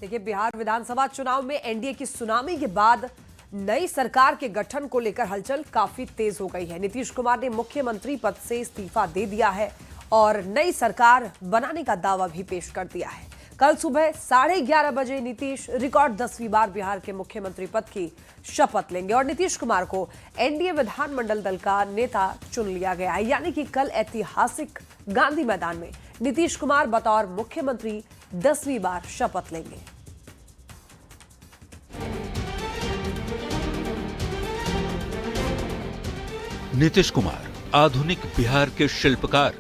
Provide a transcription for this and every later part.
देखिए, बिहार विधानसभा चुनाव में एनडीए की सुनामी के बाद नई सरकार के गठन को लेकर हलचल काफी तेज हो गई है। नीतीश कुमार ने मुख्यमंत्री पद से इस्तीफा दे दिया है और नई सरकार बनाने का दावा भी पेश कर दिया है। कल सुबह 11:30 बजे नीतीश रिकॉर्ड 10वीं बार बिहार के मुख्यमंत्री पद की शपथ लेंगे और नीतीश कुमार को एनडीए विधानमंडल दल का नेता चुन लिया गया है। यानी कि कल ऐतिहासिक गांधी मैदान में नीतीश कुमार बतौर मुख्यमंत्री 10वीं बार शपथ लेंगे। नीतीश कुमार आधुनिक बिहार के शिल्पकार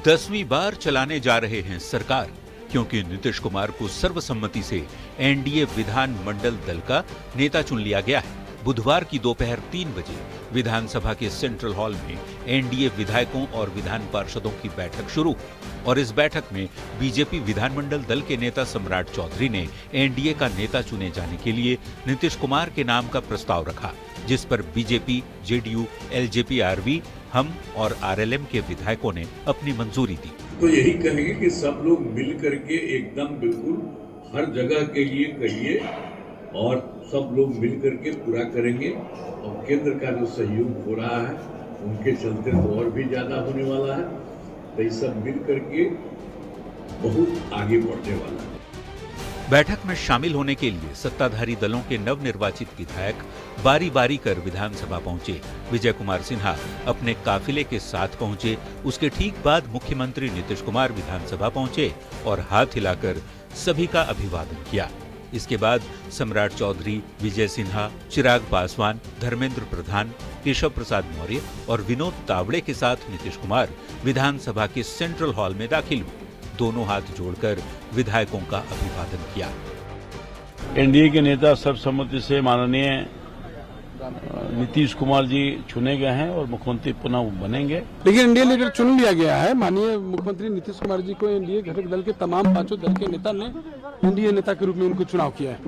10वीं बार चलाने जा रहे हैं सरकार, क्योंकि नीतीश कुमार को सर्वसम्मति से एनडीए विधानमंडल दल का नेता चुन लिया गया है। बुधवार की दोपहर 3 बजे विधानसभा के सेंट्रल हॉल में एनडीए विधायकों और विधान पार्षदों की बैठक शुरू हुई और इस बैठक में बीजेपी विधानमंडल दल के नेता सम्राट चौधरी ने एनडीए का नेता चुने जाने के लिए नीतीश कुमार के नाम का प्रस्ताव रखा, जिस पर बीजेपी, जेडीयू, एलजेपी, आरवी, हम और आरएलएम के विधायकों ने अपनी मंजूरी दी। तो यही कहेंगे कि सब लोग मिल करके एकदम बिल्कुल हर जगह के लिए कहिए और सब लोग मिल करके पूरा करेंगे। और केंद्र का जो सहयोग हो रहा है उनके चलते तो और भी ज्यादा होने वाला है, तो ये सब मिल करके बहुत आगे बढ़ने वाला है। बैठक में शामिल होने के लिए सत्ताधारी दलों के नवनिर्वाचित विधायक बारी बारी कर विधानसभा पहुंचे। विजय कुमार सिन्हा अपने काफिले के साथ पहुंचे। उसके ठीक बाद मुख्यमंत्री नीतीश कुमार विधानसभा पहुंचे और हाथ हिलाकर सभी का अभिवादन किया। इसके बाद सम्राट चौधरी, विजय सिन्हा, चिराग पासवान, धर्मेंद्र प्रधान, केशव प्रसाद मौर्य और विनोद तावड़े के साथ नीतीश कुमार विधानसभा के सेंट्रल हॉल में दाखिल हुए। दोनों हाथ जोड़कर विधायकों का अभिवादन किया। एनडीए के नेता सर्वसम्मति से माननीय नीतीश कुमार जी चुने गए हैं और मुख्यमंत्री पुनः बनेंगे। लेकिन एनडीए लीडर चुन लिया गया है। माननीय मुख्यमंत्री नीतीश कुमार जी को एनडीए घटक दल के तमाम पांचों दल के नेता ने एनडीए नेता के रूप में उनको चुनाव किया है।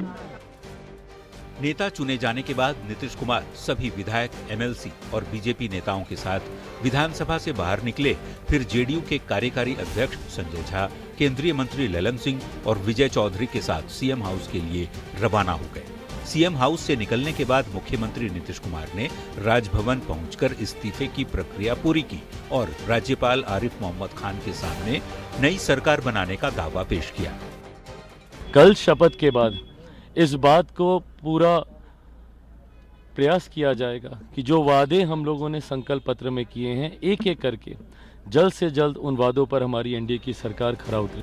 नेता चुने जाने के बाद नीतीश कुमार सभी विधायक, एमएलसी और बीजेपी नेताओं के साथ विधानसभा से बाहर निकले। फिर जेडीयू के कार्यकारी अध्यक्ष संजय झा, केंद्रीय मंत्री ललन सिंह और विजय चौधरी के साथ सीएम हाउस के लिए रवाना हो गए। सीएम हाउस से निकलने के बाद मुख्यमंत्री नीतीश कुमार ने राजभवन पहुंचकर इस्तीफे की प्रक्रिया पूरी की और राज्यपाल आरिफ मोहम्मद खान के सामने नई सरकार बनाने का दावा पेश किया। कल शपथ के बाद इस बात को पूरा प्रयास किया जाएगा कि जो वादे हम लोगों ने संकल्प पत्र में किए हैं, एक एक करके जल्द से जल्द उन वादों पर हमारी एनडीए की सरकार खरा उतरे।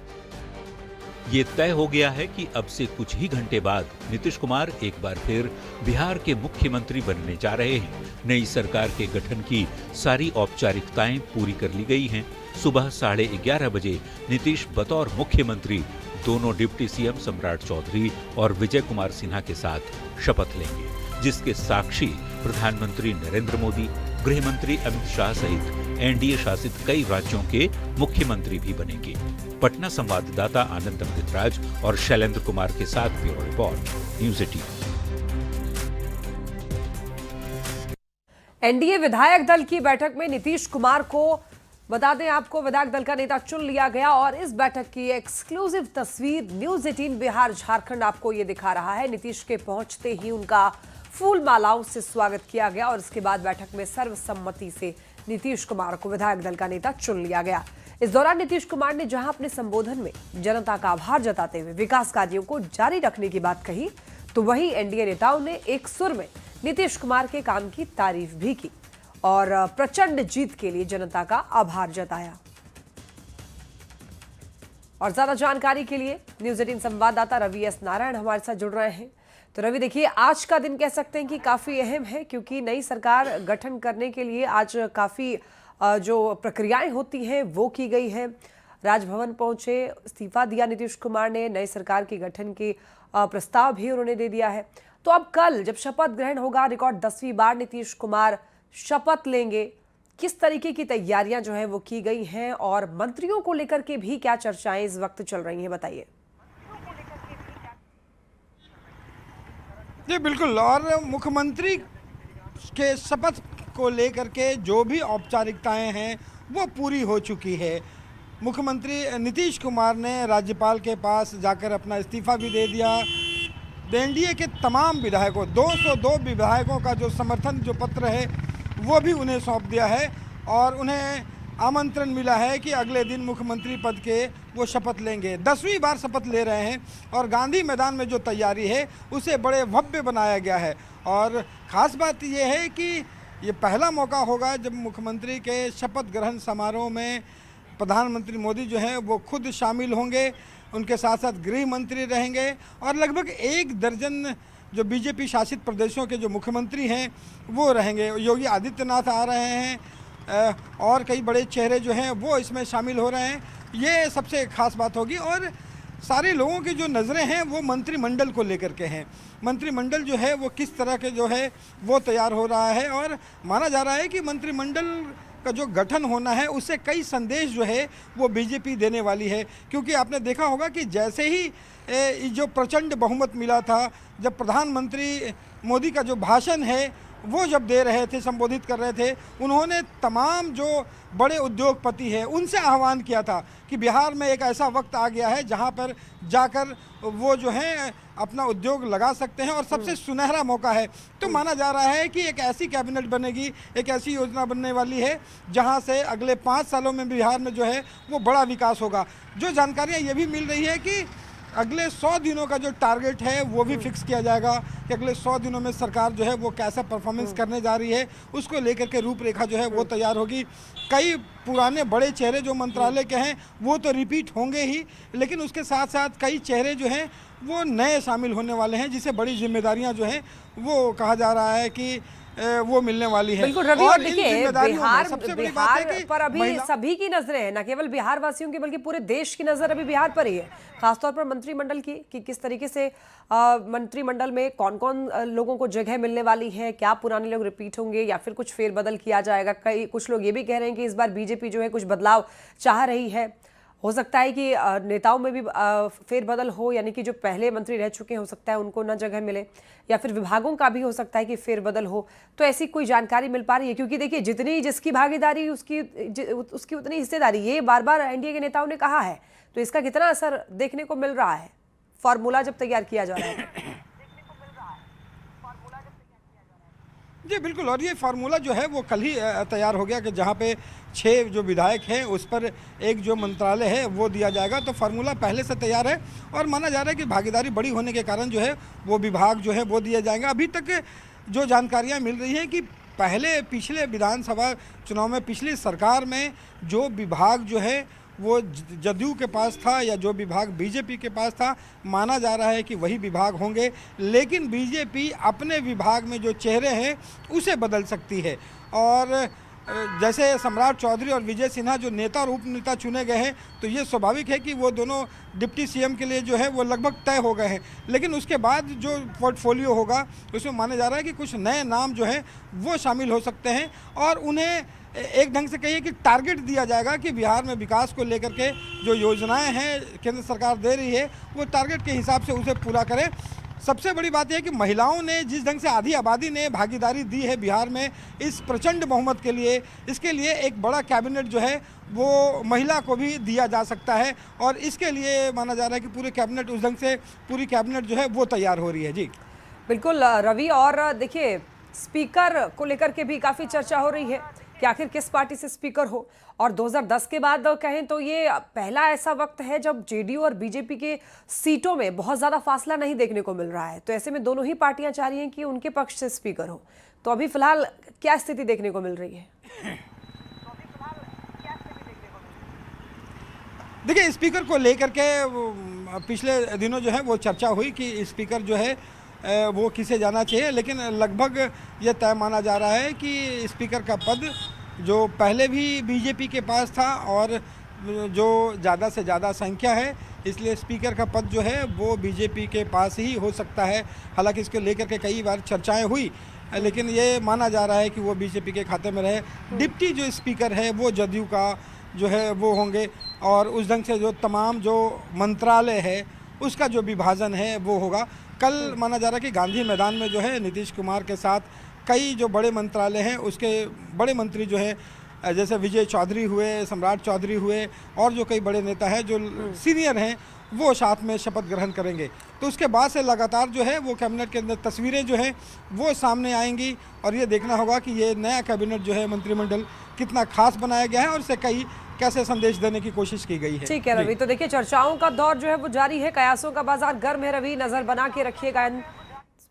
ये तय हो गया है कि अब से कुछ ही घंटे बाद नीतीश कुमार एक बार फिर बिहार के मुख्यमंत्री बनने जा रहे हैं। नई सरकार के गठन की सारी औपचारिकताएं पूरी कर ली गई हैं। सुबह 11:30 बजे नीतीश बतौर मुख्यमंत्री दोनों डिप्टी सीएम सम्राट चौधरी और विजय कुमार सिन्हा के साथ शपथ लेंगे, जिसके साक्षी प्रधानमंत्री नरेंद्र मोदी, गृह मंत्री अमित शाह सहित एनडीए शासित कई राज्यों के मुख्यमंत्री भी बनेंगे। पटना संवाददाता आनंद अमृतराज और शैलेंद्र कुमार के साथ ब्यूरो रिपोर्ट, न्यूज़ 18। एनडीए विधायक दल की बैठक में नीतीश कुमार को बता दें आपको विधायक दल का नेता चुन लिया गया और इस बैठक की एक्सक्लूसिव तस्वीर न्यूज़ 18 बिहार झारखंड आपको ये दिखा रहा है। नीतीश के पहुंचते ही उनका फूल मालाओं से स्वागत किया गया और इसके बाद बैठक में सर्वसम्मति से नीतीश कुमार को विधायक दल का नेता चुन लिया गया। इस दौरान नीतीश कुमार ने जहां अपने संबोधन में जनता का आभार जताते हुए विकास कार्यों को जारी रखने की बात कही, तो वहीं एनडीए नेताओं ने एक सुर में न्नीतीश कुमार के काम की तारीफ भी की और प्रचंड जीत के लिए जनता का आभार जताया। और ज्यादा जानकारी के लिए न्यूज़ 18 संवाददाता रवि एस नारायण हमारे साथ जुड़ रहे हैं। तो रवि, देखिए, आज का दिन कह सकते हैं कि काफी अहम है, क्योंकि नई सरकार गठन करने के लिए आज काफी जो प्रक्रियाएं होती हैं वो की गई है। राजभवन पहुंचे, इस्तीफा दिया नीतीश कुमार ने, नई सरकार के गठन के प्रस्ताव भी उन्होंने दे दिया है। तो अब कल जब शपथ ग्रहण होगा, रिकॉर्ड 10वीं बार नीतीश कुमार शपथ लेंगे, किस तरीके की तैयारियां जो है वो की गई हैं और मंत्रियों को लेकर के भी क्या चर्चाएं इस वक्त चल रही हैं, बताइए। जी बिल्कुल, और मुख्यमंत्री के शपथ को लेकर के जो भी औपचारिकताएं हैं वो पूरी हो चुकी है। मुख्यमंत्री नीतीश कुमार ने राज्यपाल के पास जाकर अपना इस्तीफा भी दे दिया। एनडीए के तमाम विधायकों 202 विधायकों का जो समर्थन जो पत्र है वो भी उन्हें सौंप दिया है और उन्हें आमंत्रण मिला है कि अगले दिन मुख्यमंत्री पद के वो शपथ लेंगे। 10वीं बार शपथ ले रहे हैं और गांधी मैदान में जो तैयारी है उसे बड़े भव्य बनाया गया है। और ख़ास बात ये है कि ये पहला मौका होगा जब मुख्यमंत्री के शपथ ग्रहण समारोह में प्रधानमंत्री मोदी जो हैं वो खुद शामिल होंगे, उनके साथ साथ गृह मंत्री रहेंगे और लगभग 1 दर्जन जो बीजेपी शासित प्रदेशों के जो मुख्यमंत्री हैं वो रहेंगे। योगी आदित्यनाथ आ रहे हैं और कई बड़े चेहरे जो हैं वो इसमें शामिल हो रहे हैं। ये सबसे ख़ास बात होगी और सारे लोगों की जो नज़रें हैं वो मंत्रिमंडल को लेकर के हैं। मंत्रिमंडल जो है वो किस तरह के जो है वो तैयार हो रहा है और माना जा रहा है कि मंत्रिमंडल का जो गठन होना है उससे कई संदेश जो है वो बीजेपी देने वाली है। क्योंकि आपने देखा होगा कि जैसे ही जो प्रचंड बहुमत मिला था, जब प्रधानमंत्री मोदी का जो भाषण है वो जब दे रहे थे, संबोधित कर रहे थे, उन्होंने तमाम जो बड़े उद्योगपति हैं उनसे आह्वान किया था कि बिहार में एक ऐसा वक्त आ गया है जहां पर जाकर वो जो है अपना उद्योग लगा सकते हैं और सबसे सुनहरा मौका है। तो माना जा रहा है कि एक ऐसी कैबिनेट बनेगी, एक ऐसी योजना बनने वाली है जहां से अगले 5 सालों में बिहार में जो है वो बड़ा विकास होगा। जो जानकारियाँ ये भी मिल रही है कि अगले 100 दिनों का जो टारगेट है वो भी फिक्स किया जाएगा कि अगले 100 दिनों में सरकार जो है वो कैसा परफॉर्मेंस करने जा रही है, उसको लेकर के रूपरेखा जो है वो तैयार होगी। कई पुराने बड़े चेहरे जो मंत्रालय के हैं वो तो रिपीट होंगे ही, लेकिन उसके साथ साथ कई चेहरे जो हैं वो नए शामिल होने वाले हैं जिसे बड़ी जिम्मेदारियां जो हैं वो कहा जा रहा है कि वो मिलने वाली है। बिल्कुल रवि, और देखिए बिहार पर अभी सभी की नजरें हैं, न केवल बिहार वासियों की बल्कि पूरे देश की नजर अभी बिहार पर ही है, खासतौर पर मंत्रिमंडल की कि किस तरीके से मंत्रिमंडल में कौन कौन लोगों को जगह मिलने वाली है, क्या पुराने लोग रिपीट होंगे या फिर कुछ फेरबदल किया जाएगा। कुछ लोग ये भी कह रहे हैं कि इस बार बीजेपी जो है कुछ बदलाव चाह रही है, हो सकता है कि नेताओं में भी फेरबदल हो, यानी कि जो पहले मंत्री रह चुके हैं हो सकता है उनको न जगह मिले, या फिर विभागों का भी हो सकता है कि फेरबदल हो। तो ऐसी कोई जानकारी मिल पा रही है? क्योंकि देखिए जितनी जिसकी भागीदारी उसकी उतनी हिस्सेदारी, ये बार बार एनडीए के नेताओं ने कहा है। तो इसका कितना असर देखने को मिल रहा है फॉर्मूला जब तैयार किया जा रहा है? जी बिल्कुल, और ये फार्मूला जो है वो कल ही तैयार हो गया कि जहाँ पे 6 जो विधायक हैं उस पर एक जो मंत्रालय है वो दिया जाएगा। तो फार्मूला पहले से तैयार है और माना जा रहा है कि भागीदारी बड़ी होने के कारण जो है वो विभाग जो है वो दिए जाएंगे। अभी तक जो जानकारियाँ मिल रही हैं कि पिछले विधानसभा चुनाव में पिछली सरकार में जो विभाग जो है वो जदयू के पास था या जो विभाग बीजेपी के पास था, माना जा रहा है कि वही विभाग होंगे। लेकिन बीजेपी अपने विभाग में जो चेहरे हैं उसे बदल सकती है। और जैसे सम्राट चौधरी और विजय सिन्हा जो नेता और उप नेता चुने गए हैं, तो ये स्वाभाविक है कि वो दोनों डिप्टी सीएम के लिए जो है वो लगभग तय हो गए हैं। लेकिन उसके बाद जो पोर्टफोलियो होगा उसमें माना जा रहा है कि कुछ नए नाम जो हैं वो शामिल हो सकते हैं और उन्हें एक ढंग से कहिए कि टारगेट दिया जाएगा कि बिहार में विकास को लेकर के जो योजनाएं हैं केंद्र सरकार दे रही है वो टारगेट के हिसाब से उसे पूरा करें। सबसे बड़ी बात यह है कि महिलाओं ने जिस ढंग से आधी आबादी ने भागीदारी दी है बिहार में इस प्रचंड बहुमत के लिए, इसके लिए एक बड़ा कैबिनेट जो है वो महिला को भी दिया जा सकता है और इसके लिए माना जा रहा है कि पूरे कैबिनेट उस ढंग से पूरी कैबिनेट जो है वो तैयार हो रही है। जी बिल्कुल रवि, और देखिए स्पीकर को लेकर के भी काफ़ी चर्चा हो रही है कि आखिर किस पार्टी से स्पीकर हो। और 2010 के बाद कहें तो ये पहला ऐसा वक्त है जब जेडीयू और बीजेपी के सीटों में बहुत ज़्यादा फासला नहीं देखने को मिल रहा है। तो ऐसे में दोनों ही पार्टियां चाह रही हैं कि उनके पक्ष से स्पीकर हो। तो अभी फिलहाल क्या स्थिति देखने को मिल रही है? देखिए, स्पीकर को लेकर के पिछले दिनों जो है वो चर्चा हुई कि स्पीकर जो है वो किसे जाना चाहिए, लेकिन लगभग ये तय माना जा रहा है कि स्पीकर का पद जो पहले भी बीजेपी के पास था और जो ज़्यादा से ज़्यादा संख्या है, इसलिए स्पीकर का पद जो है वो बीजेपी के पास ही हो सकता है। हालांकि इसको लेकर के कई बार चर्चाएं हुई, लेकिन ये माना जा रहा है कि वो बीजेपी के खाते में रहे। डिप्टी जो स्पीकर है वो जदयू का जो है वो होंगे और उस ढंग से जो तमाम जो मंत्रालय है उसका जो विभाजन है वो होगा। कल माना जा रहा है कि गांधी मैदान में जो है नीतीश कुमार के साथ कई जो बड़े मंत्रालय हैं उसके बड़े मंत्री जो है जैसे विजय चौधरी हुए, सम्राट चौधरी हुए और जो कई बड़े नेता हैं जो सीनियर हैं वो साथ में शपथ ग्रहण करेंगे। तो उसके बाद से लगातार जो है वो कैबिनेट के अंदर तस्वीरें जो है वो सामने आएंगी और ये देखना होगा कि ये नया कैबिनेट जो है मंत्रिमंडल कितना खास बनाया गया है और इसे कई कैसे संदेश देने की कोशिश की गई है। ठीक है रवि, तो देखिए चर्चाओं का दौर जो है वो जारी है, कयासों का बाजार गर्म है। रवि, नजर बना के रखिएगा।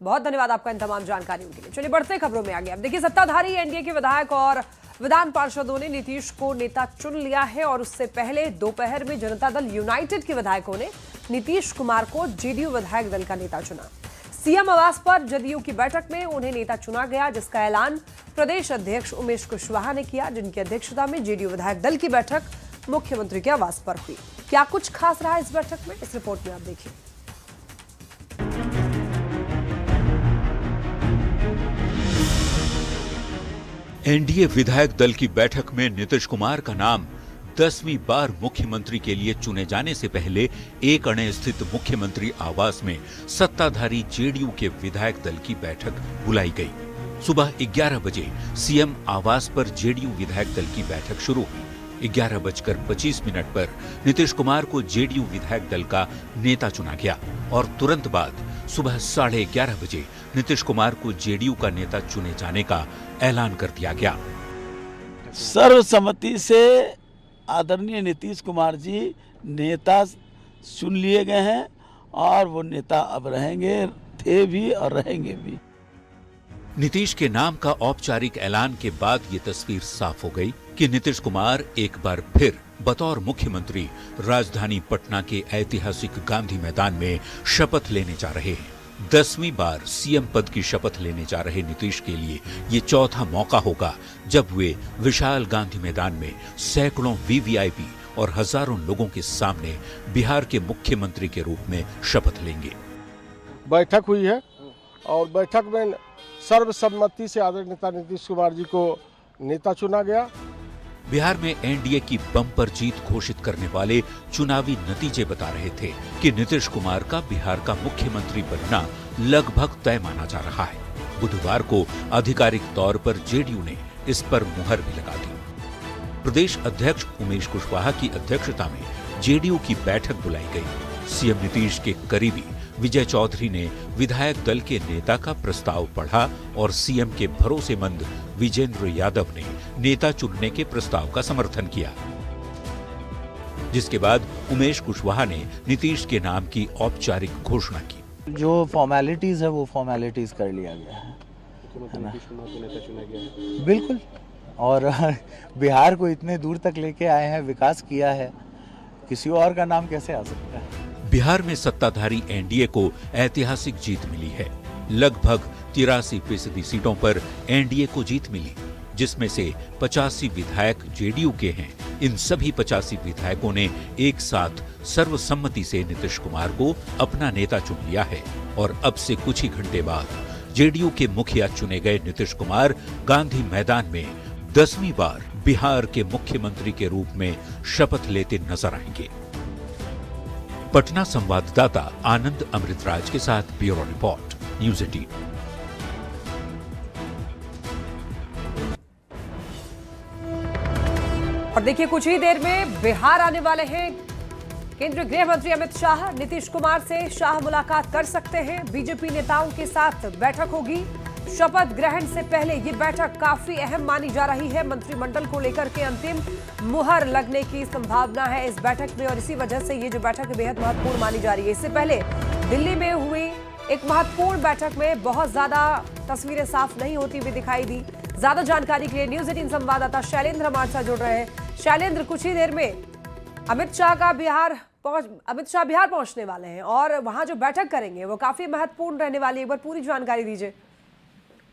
बहुत धन्यवाद आपका इन तमाम जानकारियों के लिए। चलिए बढ़ते खबरों में आगे। अब देखिए सत्ताधारी एनडीए के विधायक और विधान पार्षदों ने नीतीश को नेता चुन लिया है और उससे पहले दोपहर में जनता दल यूनाइटेड के विधायकों ने नीतीश कुमार को जेडीयू विधायक दल का नेता चुना। सीएम आवास पर जदयू की बैठक में उन्हें नेता चुना गया, जिसका ऐलान प्रदेश अध्यक्ष उमेश कुशवाहा ने किया, जिनकी अध्यक्षता में जेडीयू विधायक दल की बैठक मुख्यमंत्री के आवास पर हुई। क्या कुछ खास रहा इस बैठक में, इस रिपोर्ट में आप देखिए। एनडीए विधायक दल की बैठक में नीतीश कुमार का नाम 10वीं बार मुख्यमंत्री के लिए चुने जाने से पहले एक अणे स्थित मुख्यमंत्री आवास में सत्ताधारी जेडीयू के विधायक दल की बैठक बुलाई गई। सुबह 11 बजे सीएम आवास पर जेडीयू विधायक दल की बैठक शुरू हुई। 11:25 पर नीतीश कुमार को जेडीयू विधायक दल का नेता चुना गया और तुरंत बाद सुबह 11:30 बजे नीतीश कुमार को जेडीयू का नेता चुने जाने का ऐलान कर दिया गया। सर्वसम्मति से आदरणीय नीतीश कुमार जी नेता चुन लिए गए हैं और वो नेता अब रहेंगे, थे भी और रहेंगे भी। नीतीश के नाम का औपचारिक ऐलान के बाद ये तस्वीर साफ हो गई कि नीतीश कुमार एक बार फिर बतौर मुख्यमंत्री राजधानी पटना के ऐतिहासिक गांधी मैदान में शपथ लेने जा रहे हैं। 10वीं बार सीएम पद की शपथ लेने जा रहे नीतीश के लिए ये चौथा मौका होगा जब वे विशाल गांधी मैदान में सैकड़ों वीवीआईपी और हजारों लोगों के सामने बिहार के मुख्यमंत्री के रूप में शपथ लेंगे। बैठक हुई है और बैठक में सर्वसम्मति से आदरणीय नेता नीतीश कुमार जी को नेता चुना गया। बिहार में एनडीए की बम्पर जीत घोषित करने वाले चुनावी नतीजे बता रहे थे कि नीतीश कुमार का बिहार का मुख्यमंत्री बनना लगभग तय माना जा रहा है। बुधवार को आधिकारिक तौर पर जेडीयू ने इस पर मुहर भी लगा दी। प्रदेश अध्यक्ष उमेश कुशवाहा की अध्यक्षता में जेडीयू की बैठक बुलाई गई। सीएम नीतीश के करीबी विजय चौधरी ने विधायक दल के नेता का प्रस्ताव पढ़ा और सीएम के भरोसेमंद विजेंद्र यादव ने नेता चुनने के प्रस्ताव का समर्थन किया, जिसके बाद उमेश कुशवाहा ने नीतीश के नाम की औपचारिक घोषणा की। जो फॉर्मेलिटीज है वो फॉर्मेलिटीज कर लिया गया है ना? बिल्कुल। और बिहार को इतने दूर तक लेके आए हैं, विकास किया है, किसी और का नाम कैसे आ सकता है? बिहार में सत्ताधारी एनडीए को ऐतिहासिक जीत मिली है। लगभग 83% सीटों पर एनडीए को जीत मिली, जिसमें से 85 विधायक जेडीयू के हैं। इन सभी 85 विधायकों ने एक साथ सर्वसम्मति से नीतीश कुमार को अपना नेता चुन लिया है और अब से कुछ ही घंटे बाद जेडीयू के मुखिया चुने गए नीतीश कुमार गांधी मैदान में 10वीं बार बिहार के मुख्यमंत्री के रूप में शपथ लेते नजर आएंगे। पटना संवाददाता आनंद अमृतराज के साथ ब्यूरो रिपोर्ट, न्यूज़ 18। और देखिए कुछ ही देर में बिहार आने वाले हैं केंद्रीय गृह मंत्री अमित शाह। नीतीश कुमार से शाह मुलाकात कर सकते हैं। बीजेपी नेताओं के साथ बैठक होगी। शपथ ग्रहण से पहले ये बैठक काफी अहम मानी जा रही है। मंत्रिमंडल को लेकर के अंतिम मुहर लगने की संभावना है इस बैठक में और इसी वजह से ये जो बैठक है बेहद महत्वपूर्ण मानी जा रही है। इससे पहले दिल्ली में हुई एक महत्वपूर्ण बैठक में बहुत ज्यादा तस्वीरें साफ नहीं होती हुई दिखाई दी। ज्यादा जानकारी के लिए न्यूज़ 18 संवाददाता शैलेंद्र हमारे साथ जुड़ रहे हैं। शैलेंद्र, कुछ ही देर में अमित शाह बिहार पहुंचने वाले हैं और वहां जो बैठक करेंगे वो काफी महत्वपूर्ण रहने वाली है। एक बार पूरी जानकारी दीजिए।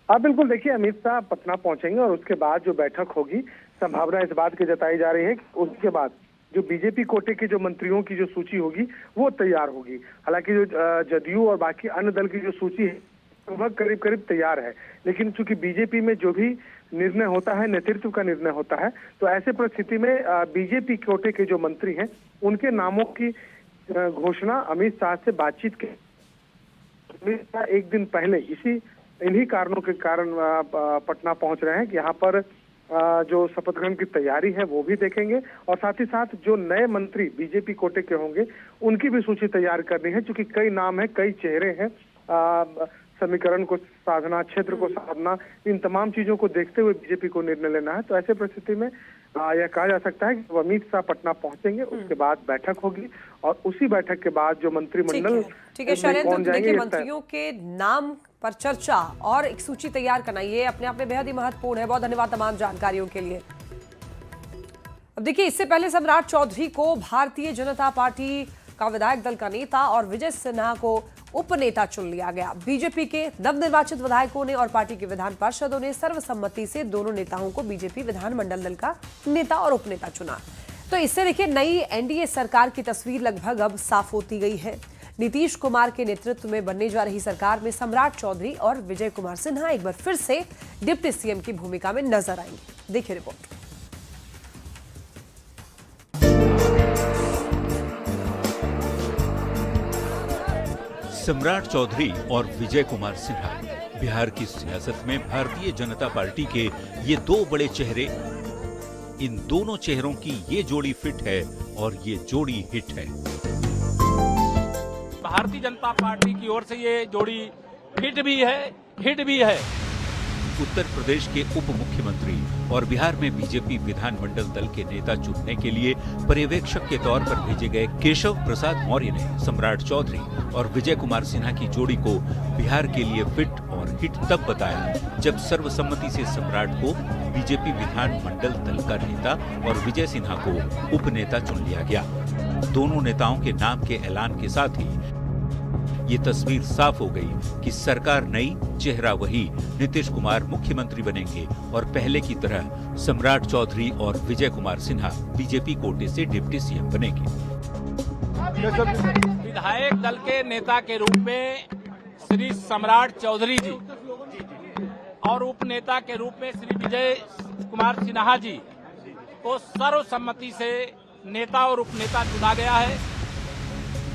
हाँ बिल्कुल, देखिए अमित शाह पटना पहुंचेंगे और उसके बाद जो बैठक होगी, संभावना इस बात की जताई जा रही है कि उसके बाद जो बीजेपी कोटे के जो मंत्रियों की जो सूची होगी वो तैयार होगी। हालांकि जो जदयू और बाकी अन्य दल की जो सूची है लगभग करीब करीब तैयार है, लेकिन चूंकि बीजेपी में जो भी निर्णय होता है नेतृत्व का निर्णय होता है, तो ऐसे परिस्थिति में बीजेपी कोटे के जो मंत्री हैं उनके नामों की घोषणा अमित शाह से बातचीत के अमित शाह एक दिन पहले इन्हीं कारणों के कारण पटना पहुंच रहे हैं कि यहाँ पर जो शपथ ग्रहण की तैयारी है वो भी देखेंगे, और साथ ही साथ जो नए मंत्री बीजेपी कोटे के होंगे उनकी भी सूची तैयार करनी है, क्योंकि कई नाम है, कई चेहरे हैं। समीकरण को साधना, क्षेत्र को साधना, इन तमाम चीजों को देखते हुए बीजेपी को निर्णय लेना है। तो ऐसे परिस्थिति में यह कहा जा सकता है कि अमित शाह पटना पहुंचेंगे, उसके बाद बैठक होगी और उसी बैठक के बाद जो मंत्रिमंडल ठीक है शैलेंद्र, तो देखिए मंत्रियों के नाम पर चर्चा और एक सूची तैयार करना ये अपने आप में बेहद ही महत्वपूर्ण है। बहुत धन्यवाद तमाम जानकारियों के लिए। अब देखिए, इससे पहले सम्राट चौधरी को भारतीय जनता पार्टी का विधायक दल का नेता और विजय सिन्हा को उपनेता चुन लिया गया। बीजेपी के नवनिर्वाचित विधायकों ने और पार्टी के विधान पार्षदों ने सर्वसम्मति से दोनों नेताओं को बीजेपी विधानमंडल दल का नेता और उपनेता चुना। तो इससे देखिए नई एनडीए सरकार की तस्वीर लगभग अब साफ होती गई है। नीतीश कुमार के नेतृत्व में बनने जा रही सरकार में सम्राट चौधरी और विजय कुमार सिन्हा एक बार फिर से डिप्टी सीएम की भूमिका में नजर आएंगे। देखिए रिपोर्ट। सम्राट चौधरी और विजय कुमार सिन्हा बिहार की सियासत में भारतीय जनता पार्टी के ये दो बड़े चेहरे। इन दोनों चेहरों की ये जोड़ी फिट है और ये जोड़ी हिट है। भारतीय जनता पार्टी की ओर से ये जोड़ी फिट भी है, हिट भी है। उत्तर प्रदेश के उप मुख्यमंत्री और बिहार में बीजेपी विधानमंडल दल के नेता चुनने के लिए पर्यवेक्षक के तौर पर भेजे गए केशव प्रसाद मौर्य ने सम्राट चौधरी और विजय कुमार सिन्हा की जोड़ी को बिहार के लिए फिट और हिट तब बताया जब सर्वसम्मति से सम्राट को बीजेपी विधानमंडल दल का नेता और विजय सिन्हा को उपनेता चुन लिया गया। दोनों नेताओं के नाम के ऐलान के साथ ही ये तस्वीर साफ हो गई कि सरकार नई, चेहरा वही। नीतीश कुमार मुख्यमंत्री बनेंगे और पहले की तरह सम्राट चौधरी और विजय कुमार सिन्हा बीजेपी कोटे से डिप्टी सीएम बनेंगे। विधायक दल के नेता के रूप में श्री सम्राट चौधरी जी और उपनेता के रूप में श्री विजय कुमार सिन्हा जी को सर्वसम्मति से नेता और उपनेता चुना गया है।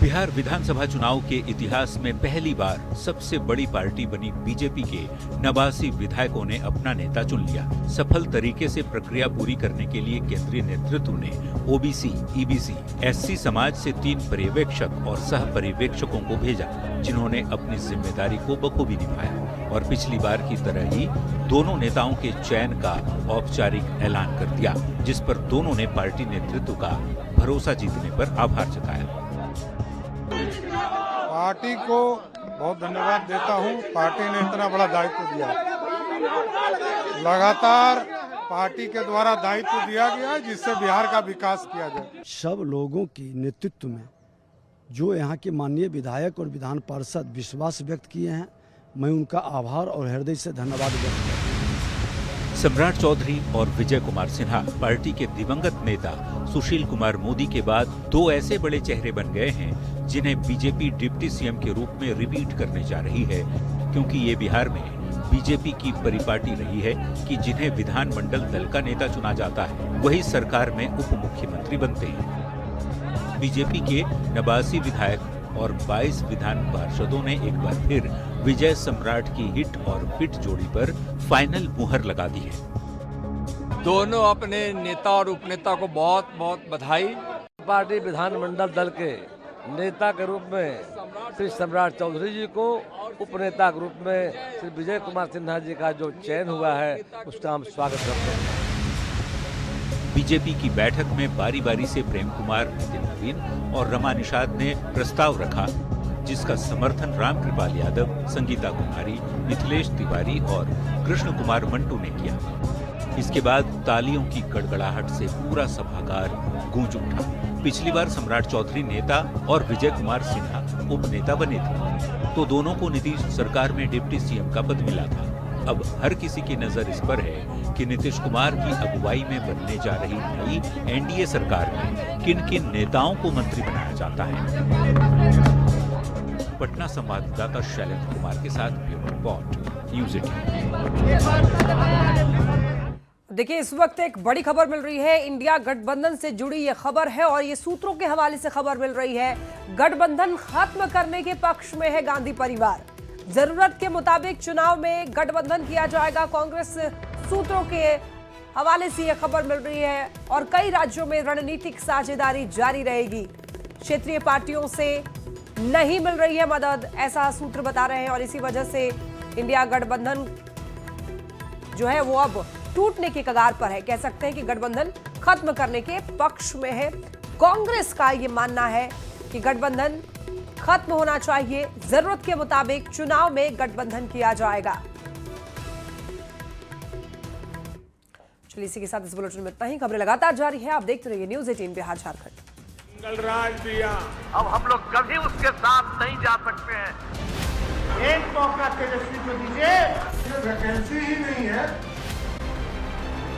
बिहार विधानसभा चुनाव के इतिहास में पहली बार सबसे बड़ी पार्टी बनी बीजेपी के 89 विधायकों ने अपना नेता चुन लिया। सफल तरीके से प्रक्रिया पूरी करने के लिए केंद्रीय नेतृत्व ने ओबीसी, ईबीसी, एससी समाज से 3 पर्यवेक्षक और सह पर्यवेक्षकों को भेजा, जिन्होंने अपनी जिम्मेदारी को बखूबी निभाया और पिछली बार की तरह ही दोनों नेताओं के चयन का औपचारिक ऐलान कर दिया, जिस पर दोनों ने पार्टी नेतृत्व का भरोसा जीतने पर आभार जताया। पार्टी को बहुत धन्यवाद देता हूं, पार्टी ने इतना बड़ा दायित्व दिया। लगातार पार्टी के द्वारा दायित्व दिया गया जिससे बिहार का विकास किया जाए। सब लोगों की नेतृत्व में जो यहाँ के माननीय विधायक और विधान पार्षद विश्वास व्यक्त किए हैं, मैं उनका आभार और हृदय से धन्यवाद व्यक्त करता हूँ। सम्राट चौधरी और विजय कुमार सिन्हा पार्टी के दिवंगत नेता सुशील कुमार मोदी के बाद 2 ऐसे बड़े चेहरे बन गए हैं जिन्हें बीजेपी डिप्टी सीएम के रूप में रिपीट करने जा रही है, क्योंकि ये बिहार में बीजेपी की परिपाटी रही है कि जिन्हें विधानमंडल दल का नेता चुना जाता है वही सरकार में उप मुख्यमंत्री बनते हैं। बीजेपी के 89 विधायक और 22 विधान पार्षदों ने एक बार फिर विजय सम्राट की हिट और फिट जोड़ी पर फाइनल मुहर लगा दी है। दोनों अपने नेता और उपनेता को बहुत बहुत बधाई। पार्टी विधानमंडल दल के नेता के रूप में श्री सम्राट चौधरी जी को, उपनेता के रूप में श्री विजय कुमार सिन्हा जी का जो चयन हुआ है उसका हम स्वागत करते हैं। बीजेपी की बैठक में बारी बारी से प्रेम कुमार, नितिन नवीन और रमा निषाद ने प्रस्ताव रखा, जिसका समर्थन रामकृपाल यादव, संगीता कुमारी, मिथिलेश तिवारी और कृष्ण कुमार मंटू ने किया। इसके बाद तालियों की गड़गड़ाहट से पूरा सभागार गूंज उठा। पिछली बार सम्राट चौधरी नेता और विजय कुमार सिन्हा उपनेता बने थे, तो दोनों को नीतीश सरकार में डिप्टी सीएम का पद मिला था। अब हर किसी की नजर इस पर है कि नीतीश कुमार की अगुवाई में बनने जा रही नई एनडीए सरकार में किन किन नेताओं को मंत्री बनाया जाता है। पटना संवाददाता शैलेंद्र कुमार के साथ ब्यूरो रिपोर्ट, न्यूज़ 18। देखिए, इस वक्त एक बड़ी खबर मिल रही है। इंडिया गठबंधन से जुड़ी ये खबर है और ये सूत्रों के हवाले से खबर मिल रही है। गठबंधन खत्म करने के पक्ष में है गांधी परिवार। जरूरत के मुताबिक चुनाव में गठबंधन किया जाएगा। कांग्रेस सूत्रों के हवाले से यह खबर मिल रही है और कई राज्यों में रणनीतिक साझेदारी जारी रहेगी। क्षेत्रीय पार्टियों से नहीं मिल रही है मदद, ऐसा सूत्र बता रहे हैं और इसी वजह से इंडिया गठबंधन जो है वो अब टूटने के कगार पर है। कह सकते हैं कि गठबंधन खत्म करने के पक्ष में है। कांग्रेस का ये मानना है कि गठबंधन खत्म होना चाहिए, जरूरत के मुताबिक चुनाव में गठबंधन किया जाएगा। चलिए इसी के साथ इस बुलेटिन में इतना ही। खबरें लगातार जारी है, आप देखते रहिए न्यूज़ 18 बिहार झारखंड। मंगलराज भैया, अब हम लोग कभी उसके साथ नहीं जा सकते हैं। एक मौका तेजस्वी को दीजिए, वैकेंसी ही नहीं है।